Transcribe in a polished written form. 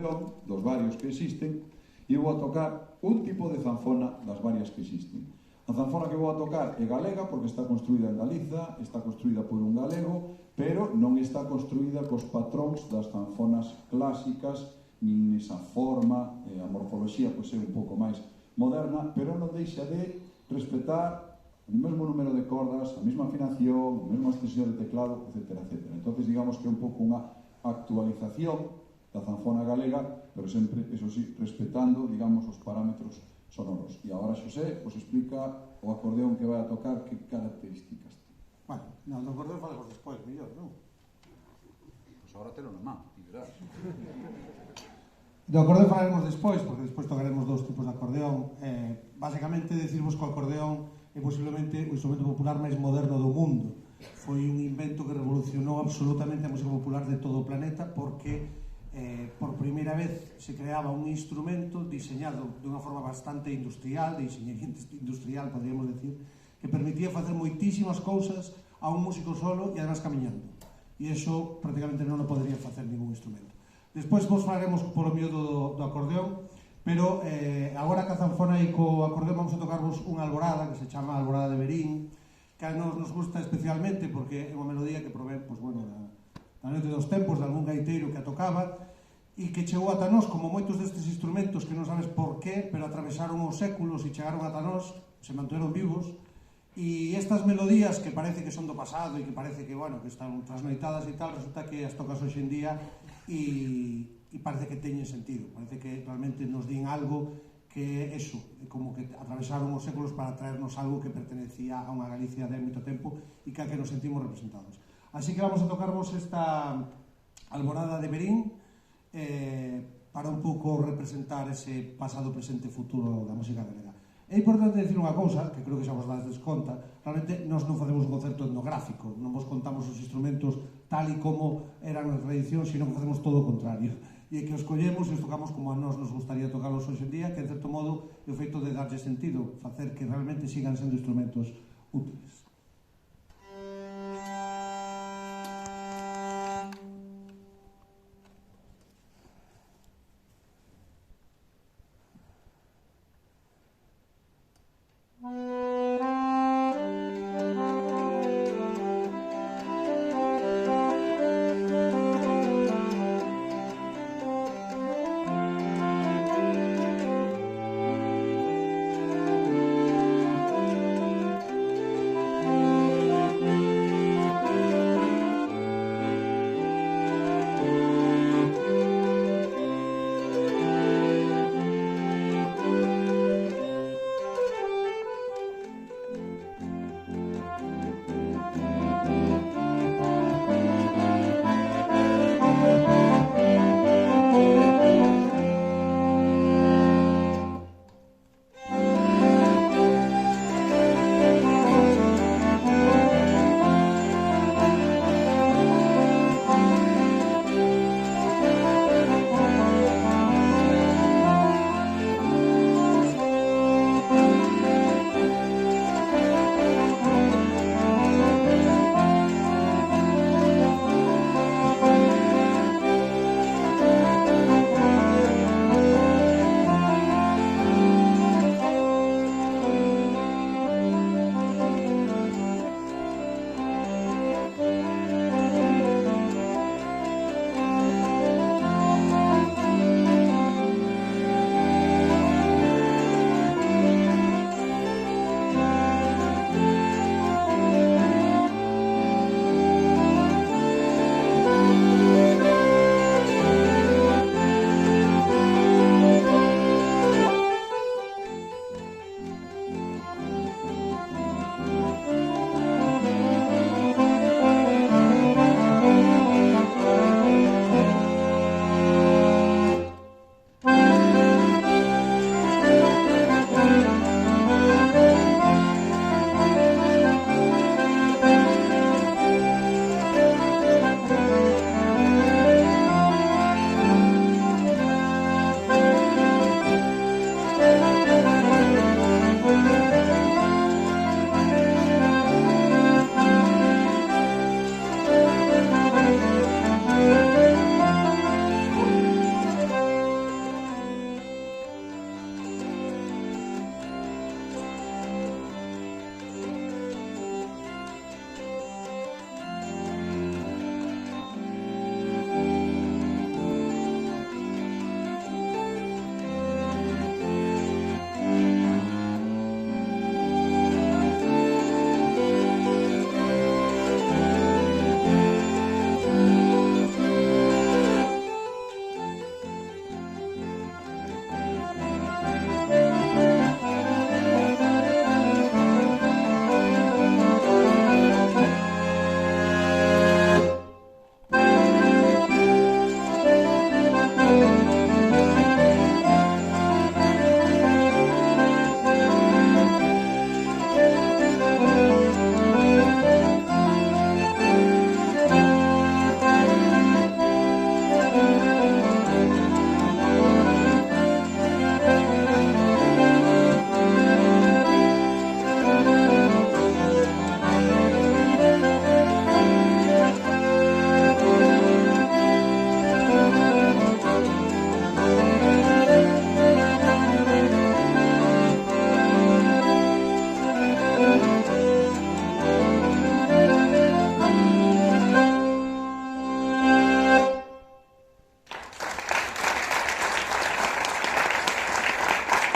violón, dos varios que existen, e vou a tocar un tipo de zanfona das varias que existen. A zanfona que vou a tocar é galega porque está construída en Galiza, está construída por un galego, pero non está construída cos patróns das zanfonas clásicas, nin nesa forma, a morfoloxía pois é un pouco máis moderna, pero non deixa de respetar o mesmo número de cordas, a mesma afinación, a mesma extensión de teclado, etc. Entón, digamos que é un pouco unha actualización da zanfona galega, pero sempre, eso sí, respetando, digamos, os parámetros sonoros. E agora Xosé os explica o acordeón que vai a tocar, que características ten. Bueno, non, do acordeón falemos despois, mellor, non? Pois agora telo na man, ti verás. Do acordeón falaremos despois, porque despois tocaremos dous tipos de acordeón. Básicamente, decirvos que o acordeón é posiblemente o instrumento popular máis moderno do mundo. Foi un invento que revolucionou absolutamente a música popular de todo o planeta, porque por primeira vez se creaba un instrumento diseñado de unha forma bastante industrial, de enxeñería industrial, podríamos decir, que permitía facer moitísimas cousas a un músico solo e además camiñando. E iso prácticamente non o podería facer ningún instrumento. Despois vos falaremos polo miúdo do acordeón, pero agora que a zanfona e co acordeón vamos a tocarvos unha alborada que se chama Alborada de Verín, que a nos gusta especialmente porque é unha melodía que provén, pois, bueno, da noite dos tempos de algún gaiteiro que a tocaba e que chegou ata nós, como moitos destes instrumentos que non sabes por qué, pero atravesaron os séculos e chegaron ata nós, se manteron vivos, e estas melodías que parece que son do pasado e que parece que, bueno, que están trasnoitadas e tal, resulta que as tocas hoxe en día e parece que teñen sentido, parece que realmente nos din algo que é eso, como que atravesaron os séculos para traernos algo que pertenecía a unha Galicia de moito tempo e que nos sentimos representados. Así que vamos a tocarvos esta Alborada de Verín para un pouco representar ese pasado, presente e futuro da música galega. É importante decir unha cousa, que creo que xa vos dades conta, realmente nós non facemos un concerto etnográfico, non vos contamos os instrumentos tal e como eran na tradición, sino que facemos todo o contrario. E que os collemos e os tocamos como a nós nos gustaría tocalos hoxe en día, que en certo modo é o feito de darlle sentido, facer que realmente sigan sendo instrumentos útiles.